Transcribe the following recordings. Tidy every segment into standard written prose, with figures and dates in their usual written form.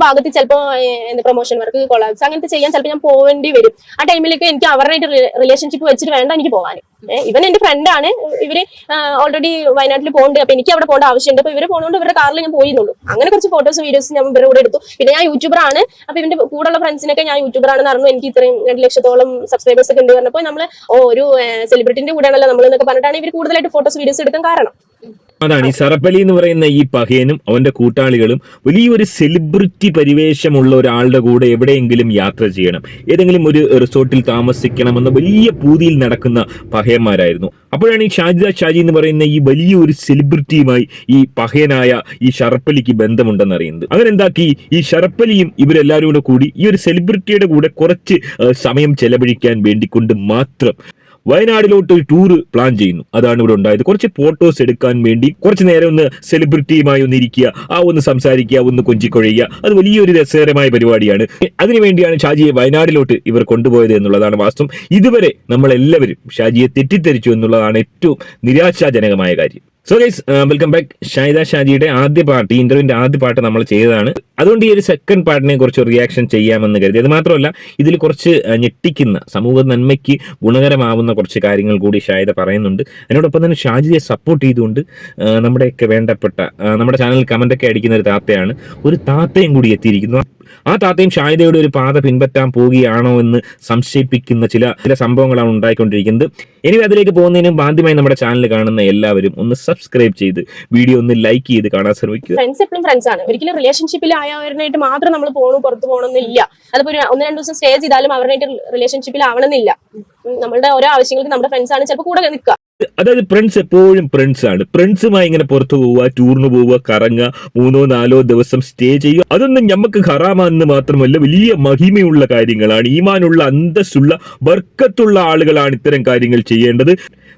ഭാഗത്ത് ചിലപ്പോൾ promotion work collabs അങ്ങനത്തെ ചെയ്യാൻ ചിലപ്പോൾ ഞാൻ പോവേണ്ടി വരും. ആ ടൈമിലേക്ക് എനിക്ക് അവരുടെ റിലേഷൻഷിപ്പ് വെച്ചിട്ട് വേണ്ട എനിക്ക് പോകാൻ. ഇവൻ എന്റെ ഫ്രണ്ടാണ്. ഇവര് ഓൾറെഡി വയനാട്ടിൽ പോകുന്നുണ്ട്. അപ്പൊ എനിക്ക് അവിടെ പോകേണ്ട ആവശ്യമുണ്ട്. അപ്പൊ ഇവര് പോകുന്നതുകൊണ്ട് ഇവരുടെ കാറിൽ ഞാൻ പോയിരുന്നുള്ളൂ. അങ്ങനെ കുറച്ച് ഫോട്ടോസ് വീഡിയോസ് ഞാൻ ഇവരുടെ കൂടെ എടുത്തു. പിന്നെ ഞാൻ യൂട്യൂബർ ആണ്. അപ്പൊ ഇവന്റെ കൂടെയുള്ള ഫ്രണ്ട്സിനൊക്കെ ഞാൻ യൂട്യൂബർ ആണെന്ന് അറിഞ്ഞു. എനിക്ക് ഇത്രയും 2 ലക്ഷത്തോളം സബ്സ്ക്രൈബേഴ്സ് ഒക്കെ ഉണ്ട് പറഞ്ഞപ്പോൾ നമ്മള് ഒരു സെലിബ്രിറ്റിന്റെ കൂടെയാണല്ലോ നമ്മൾ എന്നൊക്കെ പറഞ്ഞിട്ടാണ് ഇവർ കൂടുതലായിട്ട് ഫോട്ടോസ് വീഡിയോസ് എടുക്കാൻ കാരണം. അതാണ് ഈ സറപ്പലി എന്ന് പറയുന്ന ഈ പഹയനും അവന്റെ കൂട്ടാളികളും വലിയൊരു സെലിബ്രിറ്റി പരിവേഷമുള്ള ഒരാളുടെ കൂടെ എവിടെയെങ്കിലും യാത്ര ചെയ്യണം, ഏതെങ്കിലും ഒരു റിസോർട്ടിൽ താമസിക്കണമെന്ന വലിയ പൂതിയിൽ നടക്കുന്ന പഹയന്മാരായിരുന്നു. അപ്പോഴാണ് ഈ ഷാജി എന്ന് പറയുന്ന ഈ വലിയൊരു സെലിബ്രിറ്റിയുമായി ഈ പഹയനായ ഈ ഷറപ്പലിക്ക് ബന്ധമുണ്ടെന്ന് അറിയുന്നത്. അങ്ങനെ എന്താക്കി, ഈ ഷറപ്പലിയും ഇവരെല്ലാവരും കൂടി ഈ ഒരു സെലിബ്രിറ്റിയുടെ കൂടെ കുറച്ച് സമയം ചെലവഴിക്കാൻ വേണ്ടിക്കൊണ്ട് മാത്രം വയനാടിലോട്ട് ഒരു ടൂറ് പ്ലാൻ ചെയ്യുന്നു. അതാണ് ഇവിടെ ഉണ്ടായത്. കുറച്ച് ഫോട്ടോസ് എടുക്കാൻ വേണ്ടി കുറച്ച് നേരം ഒന്ന് സെലിബ്രിറ്റിയുമായി ഒന്ന് ഇരിക്കുക, ഒന്ന് സംസാരിക്കുക, ഒന്ന് കൊഞ്ചിക്കൊഴിയുക. അത് വലിയൊരു രസകരമായ പരിപാടിയാണ്. അതിനുവേണ്ടിയാണ് ഷാജിയെ വയനാടിലോട്ട് ഇവർ കൊണ്ടുപോയത് എന്നുള്ളതാണ് വാസ്തവം. ഇതുവരെ നമ്മളെല്ലാവരും ഷാജിയെ തെറ്റിദ്ധരിച്ചു എന്നുള്ളതാണ് ഏറ്റവും നിരാശാജനകമായ കാര്യം. So guys, welcome back. ഷാജിയുടെ ആദ്യ പാർട്ട്, ഈ ഇന്റർവ്യൂവിന്റെ ആദ്യ പാർട്ട് നമ്മൾ ചെയ്തതാണ്. അതുകൊണ്ട് ഈ ഒരു സെക്കൻഡ് പാർട്ടിനെ കുറിച്ച് റിയാക്ഷൻ ചെയ്യാമെന്ന് കരുതി. അത് മാത്രമല്ല, ഇതിൽ കുറച്ച് ഞെട്ടിക്കുന്ന, സമൂഹ നന്മയ്ക്ക് ഗുണകരമാവുന്ന കുറച്ച് കാര്യങ്ങൾ കൂടി ഷാഹിദ പറയുന്നുണ്ട്. അതിനോടൊപ്പം തന്നെ ഷാജിയെ സപ്പോർട്ട് ചെയ്തുകൊണ്ട് നമ്മുടെയൊക്കെ വേണ്ടപ്പെട്ട, നമ്മുടെ ചാനലിൽ കമന്റൊക്കെ അടിക്കുന്ന ഒരു താത്തയാണ്, ഒരു താത്തയും കൂടി എത്തിയിരിക്കുന്നു. ആ താത്തയും ഷാഹിദയുടെ ഒരു പാത പിൻപറ്റാൻ പോവുകയാണോ എന്ന് സംശയിപ്പിക്കുന്ന ചില സംഭവങ്ങളാണ് ഉണ്ടായിക്കൊണ്ടിരിക്കുന്നത്. ഇനി അതിലേക്ക് പോകുന്നതിനും ആദ്യമായി നമ്മുടെ ചാനൽ കാണുന്ന എല്ലാവരും ഒന്ന് സബ്സ്ക്രൈബ് ചെയ്ത് വീഡിയോ ഒന്ന് ലൈക്ക് ചെയ്ത് കാണാൻ ശ്രമിക്കുക. ഫ്രണ്ട്സ് എപ്പോഴും ഫ്രണ്ട്സ് ആണ്. ഒരിക്കലും റിലേഷൻഷിപ്പിൽ ആയവരായിട്ട് മാത്രം നമ്മൾ പുറത്തു പോകണമെന്നില്ല. അതിപ്പോ 1-2 ദിവസം സ്റ്റേ ചെയ്താലും അവരുമായിട്ട് റിലേഷൻഷിപ്പിൽ ആവണമെന്നില്ല. നമ്മളുടെ ഓരോ ആവശ്യങ്ങൾക്ക് നമ്മുടെ ഫ്രണ്ട്സ് ആണ് ചിലപ്പോൾ കൂടെ നിൽക്കുക. അതായത് ഫ്രണ്ട്സ് എപ്പോഴും ഫ്രണ്ട്സ് ആണ്. ഫ്രണ്ട്സുമായി ഇങ്ങനെ പുറത്തു പോവുക, ടൂറിന് പോവുക, കറങ്ങുക, 3-4 ദിവസം സ്റ്റേ ചെയ്യുക, അതൊന്നും ഞമ്മക്ക് ഹറാമാണെന്ന് മാത്രമല്ല വലിയ മഹിമയുള്ള കാര്യങ്ങളാണ്. ഈമാനുള്ള, അന്തസ്സുള്ള, ബർക്കത്തുള്ള ആളുകളാണ് ഇത്തരം കാര്യങ്ങൾ ചെയ്യേണ്ടത്.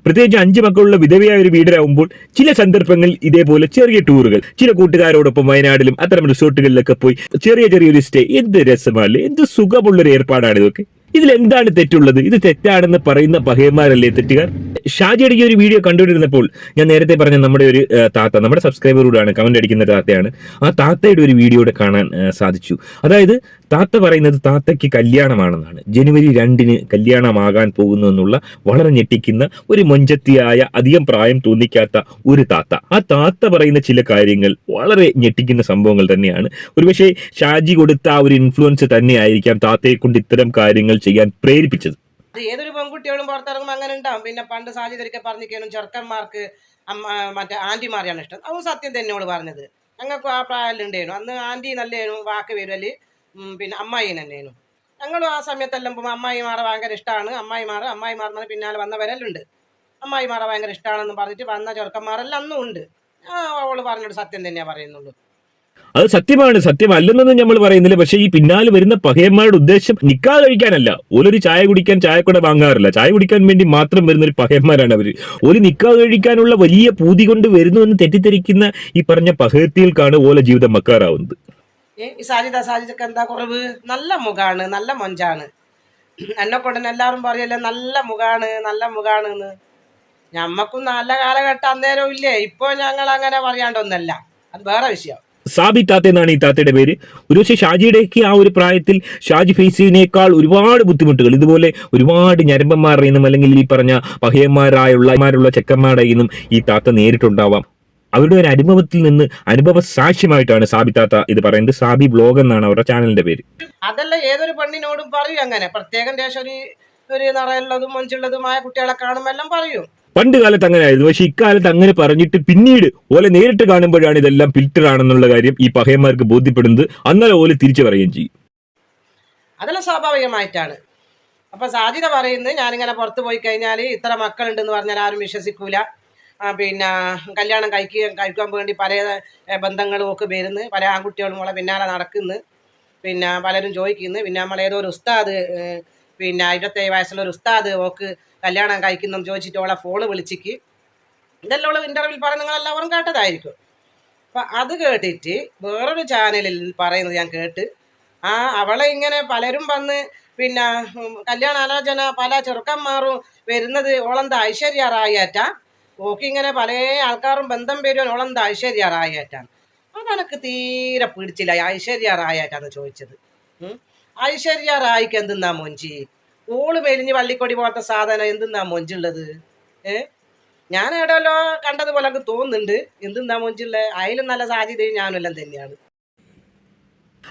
പ്രത്യേകിച്ച് 5 മക്കളുള്ള വിധവയായ ഒരു വീടരാകുമ്പോൾ ചില സന്ദർഭങ്ങളിൽ ഇതേപോലെ ചെറിയ ടൂറുകൾ, ചില കൂട്ടുകാരോടൊപ്പം വയനാട്ടിലും അത്തരം റിസോർട്ടുകളിലൊക്കെ പോയി ചെറിയൊരു സ്റ്റേ, എന്ത് രസമല്ലേ, എന്ത് സുഖമുള്ളൊരു ഏർപ്പാടാണ് ഇതൊക്കെ. ഇതിലെന്താണ് തെറ്റുള്ളത്? ഇത് തെറ്റാണെന്ന് പറയുന്ന പഹയന്മാരല്ലേ തെറ്റുകാർ? ഷാജിയുടെ ഈ ഒരു വീഡിയോ കണ്ടുകൊണ്ടിരുന്നപ്പോൾ ഞാൻ നേരത്തെ പറഞ്ഞ നമ്മുടെ ഒരു താത്ത, നമ്മുടെ സബ്സ്ക്രൈബറോടാണ്, കമന്റ് അടിക്കുന്ന താത്തയാണ്. ആ താത്തയുടെ ഒരു വീഡിയോ കാണാൻ സാധിച്ചു. അതായത് താത്ത പറയുന്നത് താത്തയ്ക്ക് കല്യാണമാണെന്നാണ്. ജനുവരി 2-ന് കല്യാണമാകാൻ പോകുന്നു എന്നുള്ള വളരെ ഞെട്ടിക്കുന്ന, ഒരു മൊഞ്ചത്തിയായ, അധികം പ്രായം തോന്നിക്കാത്ത ഒരു താത്ത. ആ താത്ത പറയുന്ന ചില കാര്യങ്ങൾ വളരെ ഞെട്ടിക്കുന്ന സംഭവങ്ങൾ തന്നെയാണ്. ഒരുപക്ഷെ ഷാജി കൊടുത്ത ആ ഒരു ഇൻഫ്ലുവൻസ് തന്നെയായിരിക്കാം താത്തയെ കൊണ്ട് ഇത്തരം കാര്യങ്ങൾ ചെയ്യാൻ പ്രേരിപ്പിച്ചത്. ഏതൊരു പെൺകുട്ടികളും പുറത്തിറങ്ങുമ്പോൾ അങ്ങനെ ഉണ്ടാവും. പിന്നെ പണ്ട് സാഹചര്യമൊക്കെ പറഞ്ഞിരിക്കാനും ചെറുക്കന്മാർക്ക് മറ്റേ ആന്റിമാരെയാണ് ഇഷ്ടം. അതും സത്യം തന്നെയോട് പറഞ്ഞത്. ഞങ്ങൾക്ക് ആ പ്രായത്തിലുണ്ടായിരുന്നു. അന്ന് ആന്റി നല്ലേനു വാക്ക് വരുവല്, പിന്നെ അമ്മായി തന്നെയായിരുന്നു. ഞങ്ങളും ആ സമയത്തെല്ലാം പോകുമ്പോൾ അമ്മായിമാരെ ഭയങ്കര ഇഷ്ടമാണ്. അമ്മായിമാർ പിന്നാലെ വന്നവരെല്ലാം അമ്മായിമാരെ ഭയങ്കര ഇഷ്ടമാണെന്ന് പറഞ്ഞിട്ട് വന്ന ചെറുക്കന്മാരെല്ലാം അന്നും ഉണ്ട്. അവള് പറഞ്ഞൊരു സത്യം തന്നെയാണ് പറയുന്നുള്ളൂ. അത് സത്യമാണ്, സത്യമല്ലെന്നൊന്നും നമ്മൾ പറയുന്നില്ല. പക്ഷെ ഈ പിന്നാലെ വരുന്ന പഹയന്മാരുടെ ഉദ്ദേശം നിക്കാഹ് കഴിക്കാനല്ല. ഓലൊരു ചായ കുടിക്കാൻ ചായക്കൂടെ വാങ്ങാറില്ല. ചായ കുടിക്കാൻ വേണ്ടി മാത്രം വരുന്ന ഒരു പഹയന്മാരാണ് അവര്. ഒരു നിക്കാഹ് കഴിക്കാനുള്ള വലിയ പൂതി കൊണ്ട് വരുന്നു എന്ന് തെറ്റിദ്ധരിക്കുന്ന ഈ പറഞ്ഞ പഹയത്തികൾക്കാണ് ഓല ജീവിതം മക്കാറാവുന്നത്. ഈ സാജിദൊക്കെ എന്താ കുറവ്? നല്ല മുഖാണ്, നല്ല മൊഞ്ചാണ്. എന്നെ കൊണ്ടുതന്നെ എല്ലാവരും പറയല്ലേ നല്ല മുഖാണ് എന്ന്. ഞമ്മക്കും നല്ല കാലഘട്ടം അന്നേരം ഇല്ലേ. ഇപ്പൊ ഞങ്ങൾ അങ്ങനെ പറയാണ്ടൊന്നല്ല, അത് വേറെ വിഷയം. സാബി താത്ത എന്നാണ് ഈ താത്തയുടെ പേര്. ഒരുപക്ഷെ ഷാജിയുടെയൊക്കെ ആ ഒരു പ്രായത്തിൽ ഷാജി ഫേസ് ചെയ്യുന്നതിനേക്കാൾ ഒരുപാട് ബുദ്ധിമുട്ടുകൾ ഇതുപോലെ ഒരുപാട് ഞരമ്പന്മാരുടെ നിന്നും അല്ലെങ്കിൽ ഈ പറഞ്ഞ പഹയന്മാരായുള്ള ചെക്കന്മാരുടെ നിന്നും ഈ താത്ത നേരിട്ടുണ്ടാവാം. അവരുടെ ഒരു അനുഭവത്തിൽ നിന്ന് അനുഭവ സാക്ഷ്യമായിട്ടാണ് സാബി താത്ത ഇത് പറയുന്നത്. സാബി ബ്ലോഗ് എന്നാണ് അവരുടെ ചാനലിന്റെ പേര്. അതല്ല ഏതൊരു പെണ്ണിനോടും പറയും അങ്ങനെ. പ്രത്യേകം ദേശം ഒരു നിറയുള്ളതും മൊഞ്ചുള്ളതുമായ കുട്ടികളെ കാണുമ്പോൾ എല്ലാം പറയും. പണ്ട് കാലത്ത് അങ്ങനെ ആയിരുന്നു. പക്ഷെ ഇക്കാലത്ത് അങ്ങനെ പറഞ്ഞിട്ട് പിന്നീട് ഓലെ നേരിട്ട് കാണുമ്പോഴാണ് ഇതെല്ലാം ഫിൽറ്റർ ആണെന്നുള്ള കാര്യം ഈ പഹയന്മാർക്ക് ബോധ്യപ്പെടുന്നത്. അന്നേരം ഓലെ തിരിച്ചു പറയുകയും ചെയ്യും. അതെല്ലാം സ്വാഭാവികമായിട്ടാണ്. അപ്പൊ സാധ്യത പറയുന്നത് ഞാനിങ്ങനെ പുറത്തു പോയി കഴിഞ്ഞാൽ ഇത്ര മക്കളുണ്ടെന്ന് പറഞ്ഞാൽ ആരും വിശ്വസിക്കൂല. പിന്നെ കല്യാണം കഴിക്കാൻ വേണ്ടി പല ബന്ധങ്ങളും ഒക്കെ വരുന്നു. പല ആൺകുട്ടികളും നമ്മളെ പിന്നാലെ നടക്കുന്നു. പിന്നെ പലരും ചോദിക്കുന്നു. പിന്നെ നമ്മളേതോ ഒരു ഉസ്താദ്, പിന്നെ 27 വയസ്സുള്ള ഒരു ഉസ്താദ് ഓക്ക് കല്യാണം കഴിക്കുന്നു ചോദിച്ചിട്ട് ഓളെ ഫോണ് വിളിച്ചിക്ക്. ഇതെല്ലാം ഉള്ള ഇന്റർവ്യൂവിൽ പറയുന്നത് നിങ്ങളെല്ലാവരും കേട്ടതായിരിക്കും. അപ്പം അത് കേട്ടിട്ട് വേറൊരു ചാനലിൽ പറയുന്നത് ഞാൻ കേട്ട്, അവളെ ഇങ്ങനെ പലരും വന്ന് പിന്നെ കല്യാണാലോചന പല ചെറുക്കന്മാരും വരുന്നത് ഓളെന്താ ഐശ്വര്യ റായേറ്റാ. ഓക്കിങ്ങനെ പല ആൾക്കാരും ബന്ധം വരുവാൻ ഓളെന്താ ഐശ്വര്യ റായേറ്റാണ്. അതെനിക്ക് തീരെ പിടിച്ചില്ല. ഐശ്വര്യ റായിട്ടാണ് ചോദിച്ചത്. ഐശ്വര്യ റായിക്ക് എന്തെന്നാ മൊഞ്ചി? ഓള് മെലിഞ്ഞ് വള്ളിക്കൊടി പോലത്തെ സാധനം എന്തെന്നാ മൊഞ്ചുള്ളത്? ഞാൻ എവിടെയല്ലോ കണ്ടതുപോലെ എനിക്ക് തോന്നുന്നുണ്ട്. എന്തെന്നാ മൊഞ്ചുള്ളത്? അതിലും നല്ല സാധ്യതയും ഞാനെല്ലാം തന്നെയാണ്.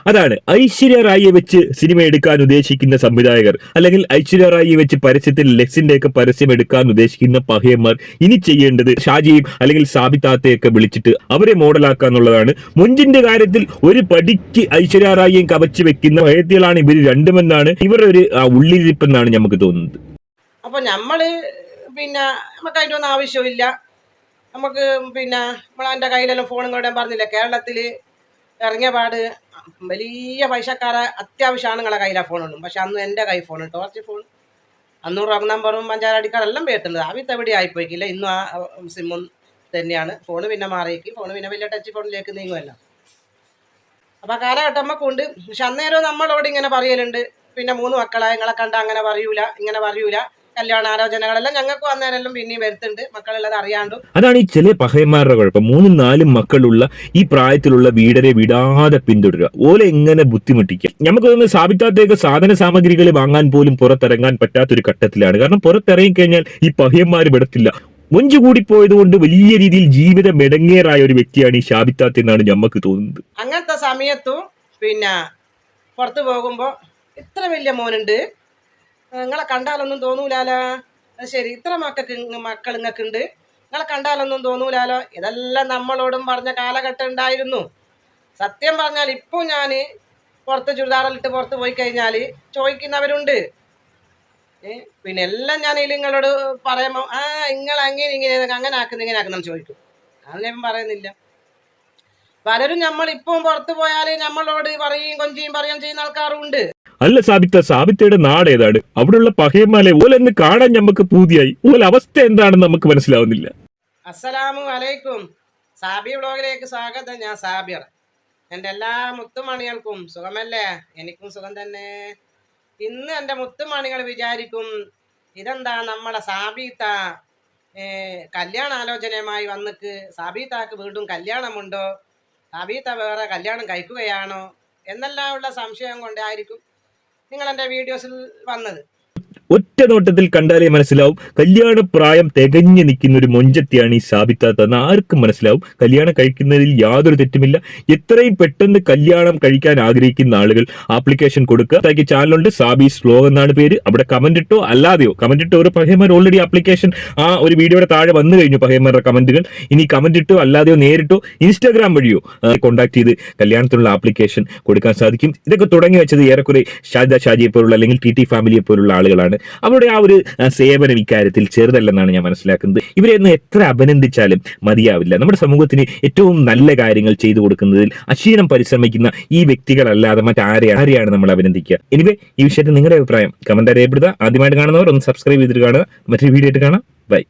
അതാണ് ഐശ്വര്യ റായിയെ വെച്ച് സിനിമ എടുക്കാൻ ഉദ്ദേശിക്കുന്ന സംവിധായകർ, അല്ലെങ്കിൽ ഐശ്വര്യ റായിയെ വെച്ച് പരസ്യത്തിൽ ലെക്സിന്റെ ഒക്കെ പരസ്യം എടുക്കാൻ ഉദ്ദേശിക്കുന്ന പഹയന്മാർ ഇനി ചെയ്യേണ്ടത് ഷാജിയും അല്ലെങ്കിൽ സാബിത്താത്തയൊക്കെ വിളിച്ചിട്ട് അവരെ മോഡലാക്കുക എന്നുള്ളതാണ്. മൊഞ്ചിന്റെ കാര്യത്തിൽ ഒരു പടിക്ക് ഐശ്വര്യ റായിയും കവച്ചു വെക്കുന്ന പഹയത്തികളാണ് ഇവർ രണ്ടുമെന്നാണ് ഇവരുടെ ഒരു ഉള്ളിരിപ്പെന്നാണ് നമുക്ക് തോന്നുന്നത്. അപ്പൊ നമ്മള് നമുക്ക് അതിൻ്റെ ഒന്നും ആവശ്യമില്ല. നമുക്ക് നമ്മളെൻ്റെ കയ്യിലെല്ലാം ഫോണും കൂടെ പറഞ്ഞില്ല, കേരളത്തിൽ ഇറങ്ങിയ പാട് വലിയ പൈസക്കാരെ അത്യാവശ്യമാണ് നിങ്ങളെ കയ്യിലെ ഫോണുള്ളൂ. പക്ഷെ അന്ന് എൻ്റെ കൈ ഫോൺ ടോർച്ച് ഫോൺ, അന്ന് റോങ് നമ്പറും പഞ്ചാരടിക്കാരെല്ലാം പേട്ടുള്ളത്. അവിത്ത് എവിടെ ആയിപ്പോയിക്കില്ല. ഇന്നും ആ സിമ്മും തന്നെയാണ്. ഫോണ് മാറിയേക്ക്. ഫോണ് വലിയ ടച്ച് ഫോണിലേക്ക് നീങ്ങുമല്ല. അപ്പം ആ കാലഘട്ടം നമുക്കുണ്ട്. പക്ഷെ അന്നേരം നമ്മളോട് ഇങ്ങനെ പറയലുണ്ട്, 3 മക്കളായ നിങ്ങളെ കണ്ട അങ്ങനെ പറയൂല, ഇങ്ങനെ പറയൂല, കല്യാണാലോചനകളെല്ലാം ഞങ്ങൾക്കും അന്നേരം പിന്നെയും വരുത്തുണ്ട്, മക്കളുള്ളത് അറിയാണ്ടു. അതാണ് ഈ ചില പഹയന്മാരുടെ കുഴപ്പം. 3-4 മക്കളുള്ള ഈ പ്രായത്തിലുള്ള വീടരെ വിടാതെ പിന്തുടരുക, ഓലെ എങ്ങനെ ബുദ്ധിമുട്ടിക്കുക. നമുക്ക് തോന്നുന്നു സാബിത്താത്തേക്ക് സാധന സാമഗ്രികൾ വാങ്ങാൻ പോലും പുറത്തിറങ്ങാൻ പറ്റാത്തൊരു ഘട്ടത്തിലാണ്. കാരണം പുറത്തിറങ്ങിക്കഴിഞ്ഞാൽ ഈ പഹയന്മാർ വിടത്തില്ല. മൊഞ്ചു കൂടിപ്പോയത് കൊണ്ട് വലിയ രീതിയിൽ ജീവിതം മെടങ്ങേറായ ഒരു വ്യക്തിയാണ് ഈ സാബിത്താത്ത എന്നാണ് ഞമ്മക്ക് തോന്നുന്നത്. അങ്ങനത്തെ സമയത്തും പുറത്തു പോകുമ്പോൾ ഇത്ര വലിയ മോനുണ്ട്, നിങ്ങളെ കണ്ടാലൊന്നും തോന്നൂലാലോ. ശരി, ഇത്ര മക്കൾ നിങ്ങൾക്കുണ്ട്, നിങ്ങളെ കണ്ടാലൊന്നും തോന്നൂലാലോ. ഇതെല്ലാം നമ്മളോടും പറഞ്ഞ കാലഘട്ടം ഉണ്ടായിരുന്നു. സത്യം പറഞ്ഞാൽ ഇപ്പോൾ ഞാൻ പുറത്ത് ചുരിദാറിലിട്ട് പുറത്ത് പോയി കഴിഞ്ഞാൽ ചോദിക്കുന്നവരുണ്ട്. എല്ലാം ഞാൻ നിങ്ങളോട് പറയുമ്പോൾ നിങ്ങൾ അങ്ങനെ ആക്കുന്ന ഇങ്ങനെ ആക്കുന്ന ചോദിക്കും. അത് ഞാൻ പറയുന്നില്ല. പലരും നമ്മളിപ്പം പുറത്ത് പോയാൽ നമ്മളോട് പറയും കൊഞ്ചിയും പറയുകയും ചെയ്യുന്ന ആൾക്കാരുണ്ട്. അല്ല സാബിത്തയുടെ നാട് ഏതാണ്? അവിടെയുള്ള പഹയന്മാരെ ഓലെന്ന് കാണാൻ നമുക്ക് പൂതിയായി. ഓല അവസ്ഥ എന്താണെന്ന് നമുക്ക് മനസ്സിലാവുന്നില്ല. അസ്സലാമു അലൈക്കും. സാബി വ്ളോഗിലേക്ക് സ്വാഗതം. ഞാൻ സാബിർ. എൻ്റെ എല്ലാ മുത്തുമണികൾക്കും സുഖമല്ലേ? എനിക്കും സുഖം തന്നെ. ഇന്ന് എൻ്റെ മുത്തുമണികൾ വിചാരിക്കും, ഇതെന്താ നമ്മളെ സാബിത്ത കല്യാണാലോചനയുമായി വന്നിക്ക്, സാബിത്താക്ക് വീണ്ടും കല്യാണമുണ്ടോ, സാബിത്ത വേറെ കല്യാണം കഴിക്കുകയാണോ എന്നെല്ലാം ഉള്ള സംശയം കൊണ്ടായിരിക്കും നിങ്ങൾ എൻ്റെ വീഡിയോസിൽ വന്നത്. ഒറ്റ നോട്ടത്തിൽ കണ്ടാലേ മനസ്സിലാവും കല്യാണ പ്രായം തികഞ്ഞു നിൽക്കുന്ന ഒരു മൊഞ്ചത്തിയാണ് ഈ സാബിത്താത്ത എന്ന് ആർക്കും മനസ്സിലാവും. കല്യാണം കഴിക്കുന്നതിൽ യാതൊരു തെറ്റുമില്ല. എത്രയും പെട്ടെന്ന് കല്യാണം കഴിക്കാൻ ആഗ്രഹിക്കുന്ന ആളുകൾ ആപ്ലിക്കേഷൻ കൊടുക്കുക. ചാനലുണ്ട്, സാബീസ് വ്ലോഗ് എന്നാണ് പേര്. അവിടെ കമന്റ് ഇട്ടോ അല്ലാതെയോ കമന്റ് ഇട്ടോ. ഒരു പഹയന്മാർ ഓൾറെഡി ആപ്ലിക്കേഷൻ ഒരു വീഡിയോയുടെ താഴെ വന്നു കഴിഞ്ഞു പഹയന്മാരുടെ കമന്റുകൾ. ഇനി കമന്റ് ഇട്ടോ അല്ലാതെയോ നേരിട്ടോ ഇൻസ്റ്റാഗ്രാം വഴിയോ കോൺടാക്ട് ചെയ്ത് കല്യാണത്തിനുള്ള ആപ്ലിക്കേഷൻ കൊടുക്കാൻ സാധിക്കും. ഇതൊക്കെ തുടങ്ങി വെച്ചത് ഏറെക്കുറെ ഷാജിയെ പോലുള്ള അല്ലെങ്കിൽ ടി ഫാമിലിയെ പോലുള്ള ആളുകളാണ്. അവരുടെ ആ ഒരു സേവനം ഇക്കാര്യത്തിൽ ചെറുതല്ലെന്നാണ് ഞാൻ മനസ്സിലാക്കുന്നത്. ഇവരെയൊന്നും എത്ര അഭിനന്ദിച്ചാലും മതിയാവില്ല. നമ്മുടെ സമൂഹത്തിന് ഏറ്റവും നല്ല കാര്യങ്ങൾ ചെയ്തു കൊടുക്കുന്നതിൽ അക്ഷീണം പരിശ്രമിക്കുന്ന ഈ വ്യക്തികളല്ലാതെ മറ്റാരെയാണ് നമ്മൾ അഭിനന്ദിക്കുക? എനിവേ, ഈ വിഷയത്തിൽ നിങ്ങളുടെ അഭിപ്രായം കമന്റ് രേഖപ്പെടുത്തുക. ആദ്യമായിട്ട് കാണുന്നവർ ഒന്ന് സബ്സ്ക്രൈബ് ചെയ്തിട്ട് കാണുക. മറ്റൊരു വീഡിയോ ആയിട്ട് കാണാം. ബൈ.